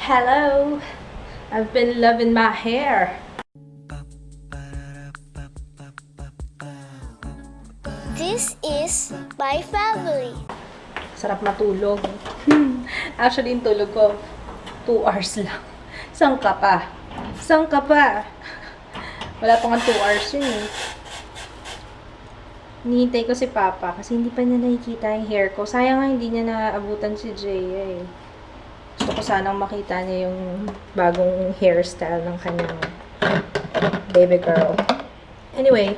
Hello! I've been loving my hair. This is my family. Sarap matulog. Actually, yung tulog ko, 2 hours lang. Saan ka pa? Saan ka pa? Wala pa nga 2 hours yun eh. Hinihintay ko si Papa kasi hindi pa niya nakikita yung hair ko. Sayang nga hindi niya naabutan si Jaya eh. Gusto ko sanang makita niya yung bagong hairstyle ng kanyang baby girl. Anyway,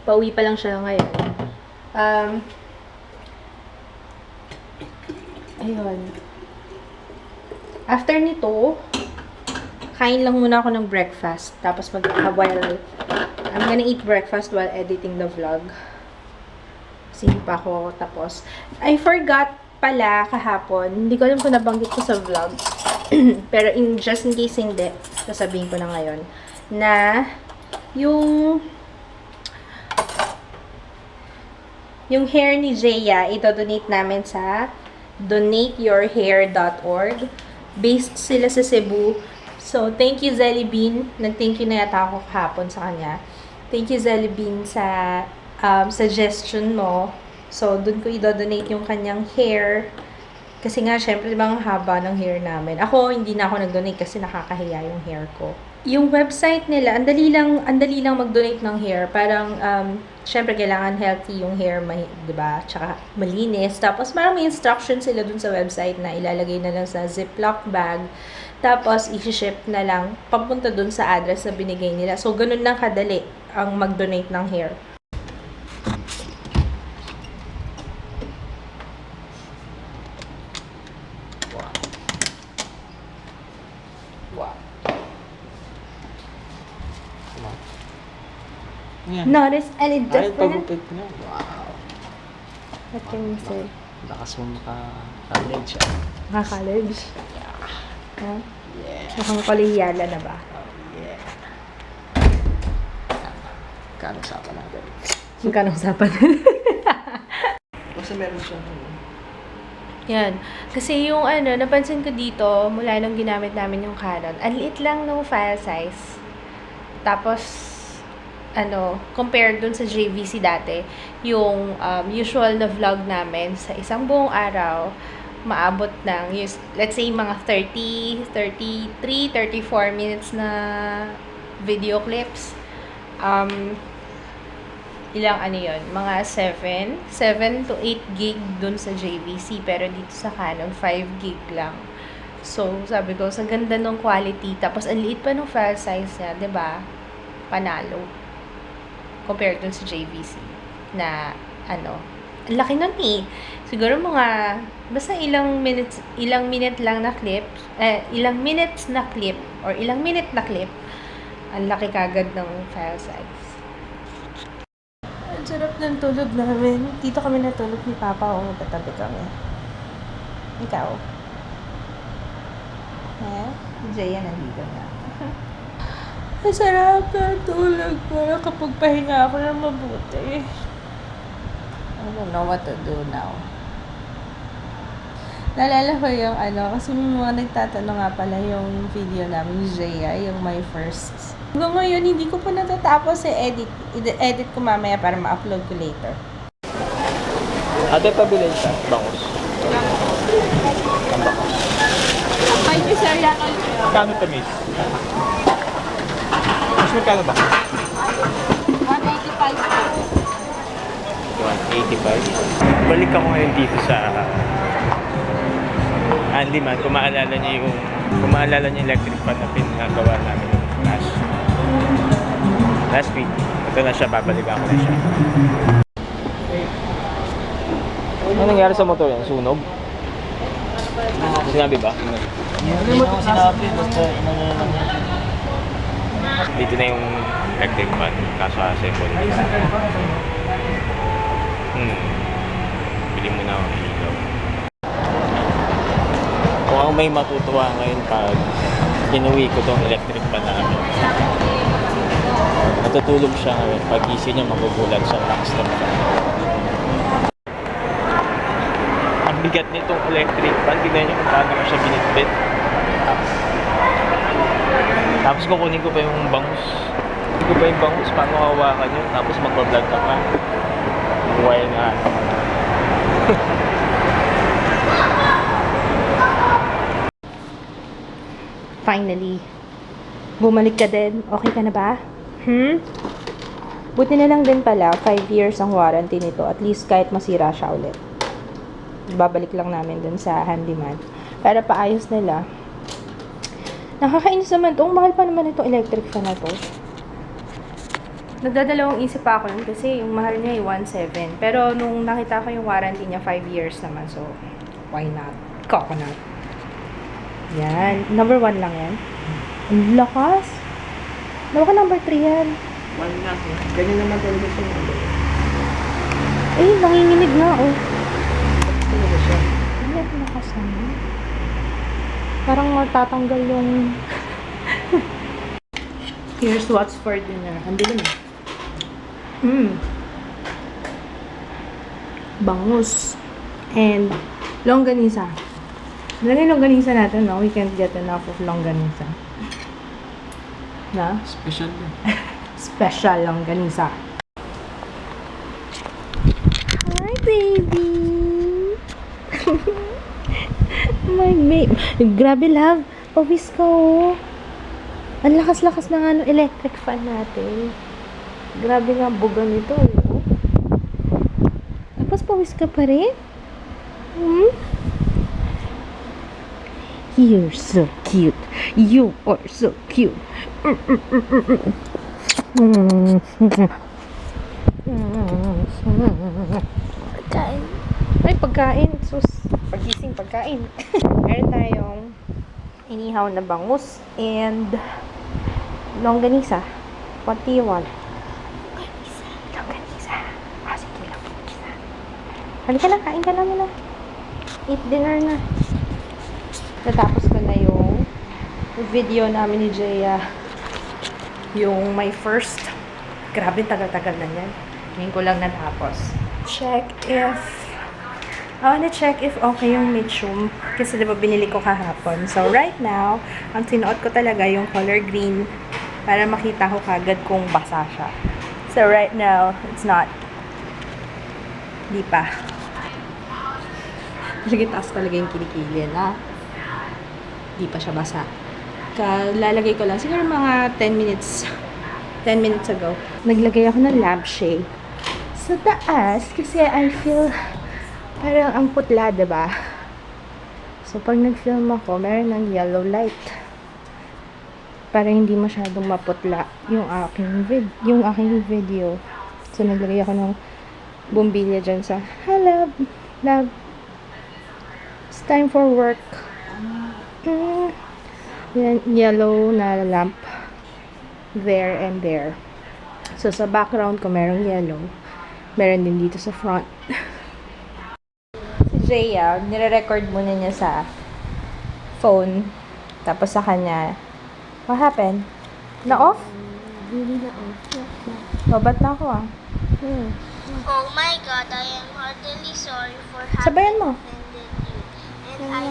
pauwi pa lang siya ngayon. Ayun. After nito, kain lang muna ako ng breakfast. Tapos while I'm gonna eat breakfast while editing the vlog. Kasi hindi pa ako tapos. I forgot pala kahapon, hindi ko alam kung nabanggit ko sa vlog. Pero just in case hindi, sasabihin ko na ngayon, na yung hair ni Jaya, ito-donate namin sa donateyourhair.org. Based sila sa Cebu. So, thank you, Zelly Bean. Nag-thank you na yata ako kahapon sa kanya. Thank you, Zelly Bean, sa suggestion mo. So, dun ko i-donate yung kanyang hair. Kasi nga, syempre, diba ang haba ng hair namin. Ako, hindi na ako nag-donate kasi nakakahiya yung hair ko. Yung website nila, andali lang mag-donate ng hair. Parang, syempre, kailangan healthy yung hair, diba? Tsaka malinis. Tapos, may instructions sila dun sa website na ilalagay na lang sa Ziploc bag. Tapos, i-ship na lang papunta dun sa address na binigay nila. So, ganun lang kadali ang mag-donate ng hair. Yeah. Notice any Ay, different? pagupit niya. Wow. What can you say? Lakas mo maka-college. College? Yeah. Huh? Yeah. Mukhang kolehiyala na ba? Oh, yeah. Kano usapan natin? Magkano usapan? Basta meron siya. Yan. Kasi yung napansin ko dito, mula nung ginamit namin yung Canon, ang liit lang ng file size. Tapos, compared dun sa JVC dati, yung usual na vlog namin sa isang buong araw, maabot ng, let's say, mga 33, 34 minutes na video clips. Ilang yun? Mga 7 to 8 gig dun sa JVC, pero dito sa Canon, 5 gig lang. So, sabi ko, sa ganda ng quality, tapos ang liit pa ng file size niya, 'di ba? Panalo. Compared dun sa JVC na ang laki nun eh. Siguro mga basta ilang minutes lang na clip, ilang minutes na clip or ilang minute na clip, ang laki kagad ng file size. Ang sarap ng tulog namin. Dito kami natulog ni Papa o magkatabi kami. Ikaw? Jaya nandito na. Ang sarap ng tulog ko. Nakapagpahinga ako ng mabuti. I don't know what to do now. Naalala ko yung kasi may mga nagtatanong nga pala yung video namin ni Jaya, yung my first. Hanggang ngayon, hindi ko pa natatapos edit. I-edit ko mamaya para ma-upload ko later. Ate, pabilay siya. Bangus. Ang bangus. Ay, sir, Kano to, miss? Mas magkano ba? 185. Balik ako ngayon dito sa Handyman. Kung maalala niyo yung electric fan na pinagawa namin last week. Ito na siya, babalik ako na siya. Ano nangyari sa motor yan? Sunog? Sinabi ba? Hindi mo sinabi, basta inano lang yan. Dito na yung electric fan, kaso assemble. Bili mo na ako ilaw. Mukhang may matutuwa ngayon pag inuwi ko tong electric fan namin. Natutulog siya ngayon. Pag gising niya, magugulat siya. Lakas ng fan. Ang bigat nitong electric fan. Tignan niyo kung paano siya binitbit. Tapos kukunin ko pa yung bangus. Kukunin ko pa yung bangus, paano hawakan yun. Tapos magbablog ka pa. Buhay nga. Finally. Bumalik ka din. Okay ka na ba? Buti na lang din pala, 5 years ang warranty nito. At least kahit masira siya ulit. Babalik lang namin dun sa handyman. Para paayos nila. Nakakainis naman to. Ang mahal pa naman itong electric fan na to. Nagdadalawang isip pa ako nun kasi yung mahal niya ay 1.7. Pero nung nakita ko yung warranty niya, 5 years naman. So, why not? Coconut. Yan. Number 1 lang yan. Ang lakas. Baka number 3 yan. One lang. Ganyan naman talaga siya. Eh, nanginginig nga, oh. Talaga siya. Ano yung lakas naman? Parang matatanggal yung... Here's what's for dinner. Ang dilim eh. Bangus. And longganisa. Lagay longganisa natin, no? We can't get enough of longganisa. Na? Special din. Special longganisa. Hi, baby! My babe. Grabe, love. Pawis ka, oh. Ang lakas-lakas ng electric fan natin. Grabe nga buga nito, oh. Tapos pawis ka pa rin? You're so cute. You are so cute. Pagkain. Ay, pagkain. Sus. Pagising, pagkain. Meron tayong inihaw na bangus and longganisa. What do you want? Longganisa. Ah, sige, longganisa. Halika na, kain ka na muna. Eat dinner na. Natapos ko na yung video namin ni Jaya. Yung my first. Grabe, tagal-tagal na yan. Ngayon ko lang natapos. I wanna check if okay yung Mitchum. Kasi diba binili ko kahapon. So, right now, ang sinuot ko talaga yung color green para makita ko kagad kung basa siya. So, right now, it's not. Di pa. Sige, taas talaga yung kilikili na. Di pa siya basa. Lalagay ko lang. Siguro mga 10 minutes. 10 minutes ago. Naglagay ako ng lampshade sa taas kasi I feel parang ang putla, diba? So, pag nag-film ako, meron ng yellow light. Para hindi masyadong maputla yung aking video. So, naglagay ako ng bumbilya dyan sa, hi, love. Love. It's time for work. Yan, yellow na lamp. There and there. So, sa background ko, merong yellow. Meron din dito sa front. Si Jaya, nire-record muna niya sa phone. Tapos sa kanya, what happened? Na-off? Hindi na off. O, ba't na ako ah? Oh my God, I am heartily sorry for having Sabayan mo. offended you. And I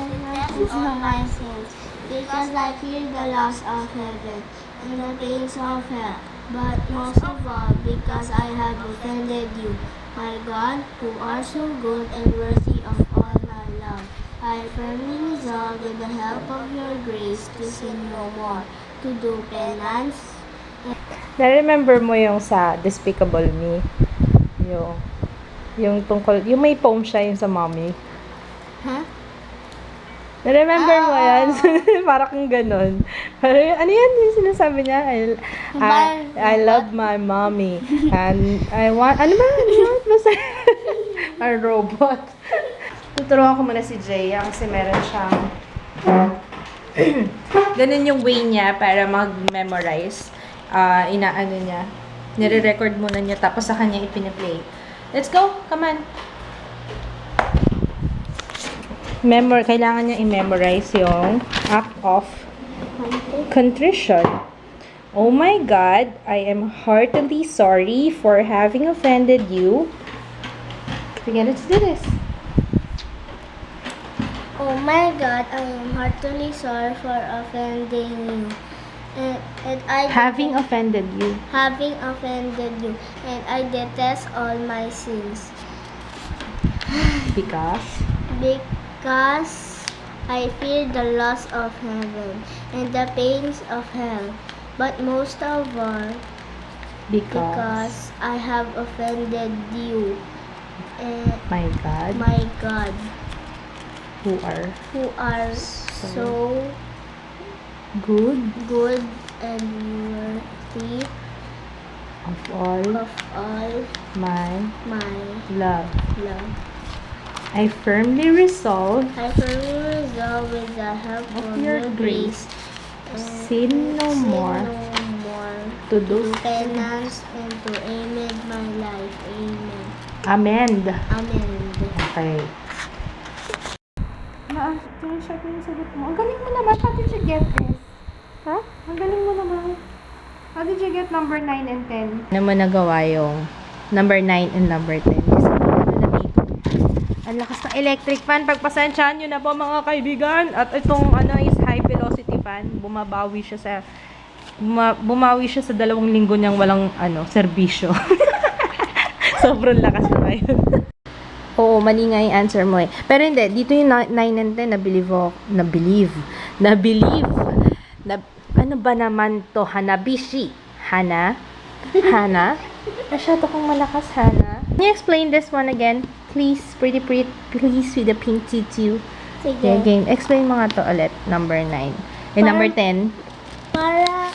confess all my sins, because I fear the loss of heaven and the pains of hell. But most of all, because I have offended you, my God, who are so good and worthy of all my love. I firmly resolve with the help of your grace to sin no more, to do penance. Na-remember mo yung sa Despicable Me? Yung tungkol, yung may poem siya yung sa mommy. Huh? Na-remember mo yan? Para kang ganun. Parang, ano yan yung sinasabi niya? I love my mommy. And I want, ano ba? Basta, a robot. Tuturuan ko muna si Jaya kasi meron siyang ganun yung way niya para mag-memorize. Inaano niya. Nire-record muna niya tapos sa kanya ipine-play. Let's go! Come on! Kailangan niya i-memorize yung act of contrition. Oh my God, I am heartily sorry for having offended you. Sige, let's do this. Oh my God, I am heartily sorry for offending you. and I Having offended you. having offended you, and I detest all my sins. Because I fear the loss of heaven and the pains of hell, but most of all, because I have offended you, and My God, my God, who are who are so good good and worthy of all of all my my love. love. I firmly resolve I firmly resolve with the help of of your your grace grace sin no sin more, no more, to do penance and to amend my life. Amen. amend. Amen. Okay. Screenshot mo yung sagot mo. Ang galing mo naman. How did you get this? Ha? Ang galing mo naman. How did you get number 9 and 10? Ano mo nagawa yung number 9 and number 10? Kasi ano na dito. Ang lakas ng electric fan. Pagpasensyahan nyo na po mga kaibigan. At itong ano is high velocity fan. Bumawi siya sa 2 linggo niyang walang serbisyo. Sobrang lakas na ngayon. Oo, mali nga yung answer mo eh. Pero hindi, dito yung 9 and 10, ano ba naman to? Hanabishi. Hana? Masyado kong malakas, Hana. Can you explain this one again? Please, please with the pink tutu. Sige. Yeah, again, explain mo nga to ulit. Number 9. Number 10. Para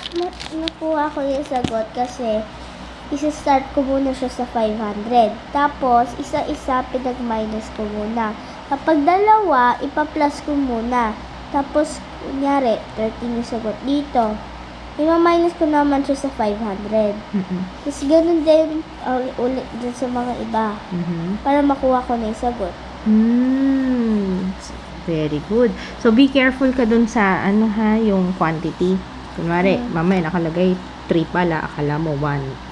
nakuha ko yung sagot kasi isa-start ko muna siya sa 500. Tapos, isa-isa pinag-minus ko muna. Kapag dalawa, ipa-plus ko muna. Tapos, kunyari, 13 yung sagot dito. Ima-minus ko naman siya sa 500. Tapos, ganun din ulit dun sa mga iba. Para makuha ko na yung sagot. Very good. So, be careful ka dun sa, yung quantity. Kunwari, mamaya nakalagay 3 pala, akala mo 1.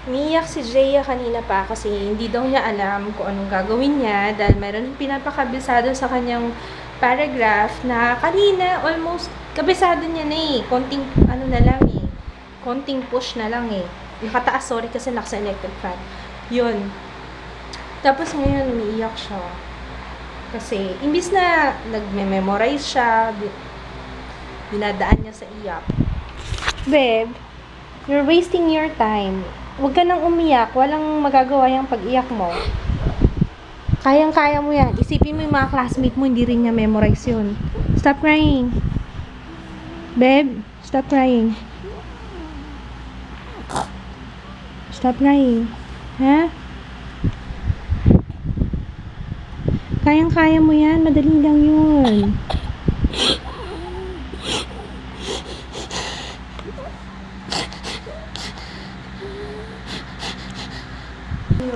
Umiyak si Jaya kanina pa kasi hindi daw niya alam kung anong gagawin niya dahil mayroon pinapakabisado sa kanyang paragraph na kanina almost kabisado niya na eh. Konting na lang eh. Konting push na lang eh. Nakataas, sorry kasi nasa electric fan. Yun. Tapos ngayon umiiyak siya. Kasi imbis na nagme-memorize siya, dinadaan niya sa iyak. Babe, you're wasting your time. Huwag ka nang umiyak. Walang magagawa yung pag-iyak mo. Kayang-kaya mo yan. Isipin mo yung mga classmate mo, hindi rin niya memorize yun. Stop crying. Babe, stop crying. Stop crying. Ha? Kayang-kaya mo yan. Madali lang yun.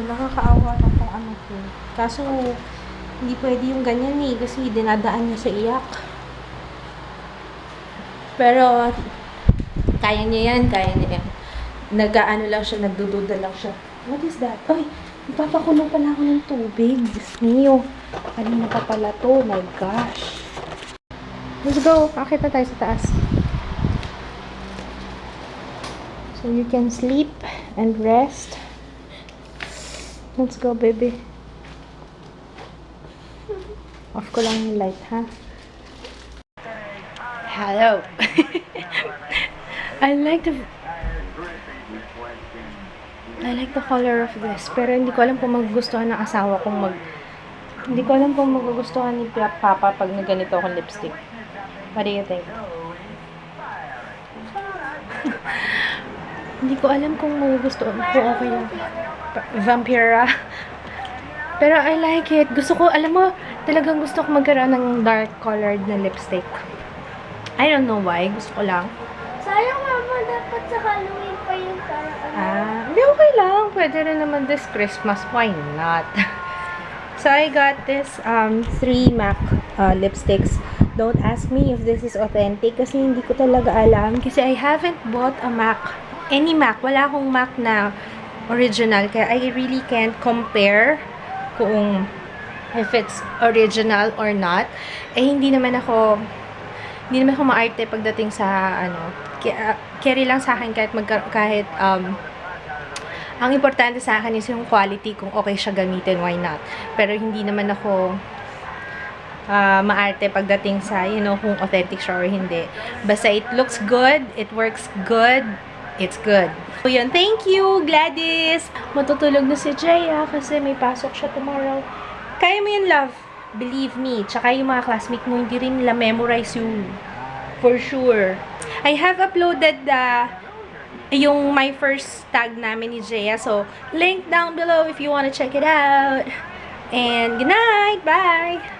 Nakakaawa na kung ano ko. Kaso, hindi pwede yung ganyan eh. Kasi dinadaan niya sa iyak. Pero, kaya niya yan. Nag-ano lang siya, nagdududa lang siya. What is that? Ay, ipapakulo pala ako ng tubig. Diyos niyo. Kanina pa pala to. My gosh. Let's go. Akit na tayo sa taas. So, you can sleep and rest. Let's go, baby. Off ko lang yung light, ha? Hello. I like the color of this. Pero hindi ko alam kung magugustuhan ng asawa kong hindi ko alam kung magugustuhan ni Papa pag ganito akong lipstick. What do you think? Hindi ko alam kung magugustuhan ko. Okay lang. Vampira. Pero I like it. Gusto ko, alam mo, talagang gusto ko magkaroon ng dark colored na lipstick. I don't know why. Gusto ko lang. Sayang mama, dapat sa Halloween pa yung parang Hindi, okay lang. Pwede rin naman this Christmas. Why not? So, I got this 3 MAC lipsticks. Don't ask me if this is authentic kasi hindi ko talaga alam. Kasi I haven't bought a MAC. Any MAC. Wala akong MAC na original. Kaya I really can't compare kung if it's original or not. Eh, hindi naman ako Hindi naman ako maarte pagdating sa, ano, carry lang sa akin kahit, ang importante sa akin is yung quality, kung okay siya gamitin, why not? Pero hindi naman ako maarte pagdating sa, you know, kung authentic siya or hindi. Basta it looks good, it works good, it's good. So yun, thank you, Gladys! Matutulog na si Jaya kasi may pasok siya tomorrow. Kaya mo yun, love. Believe me. Tsaka yung mga classmate mo, hindi rin nila memorize yun. For sure. I have uploaded yung my first tag namin ni Jaya. So, link down below if you wanna check it out. And good night! Bye!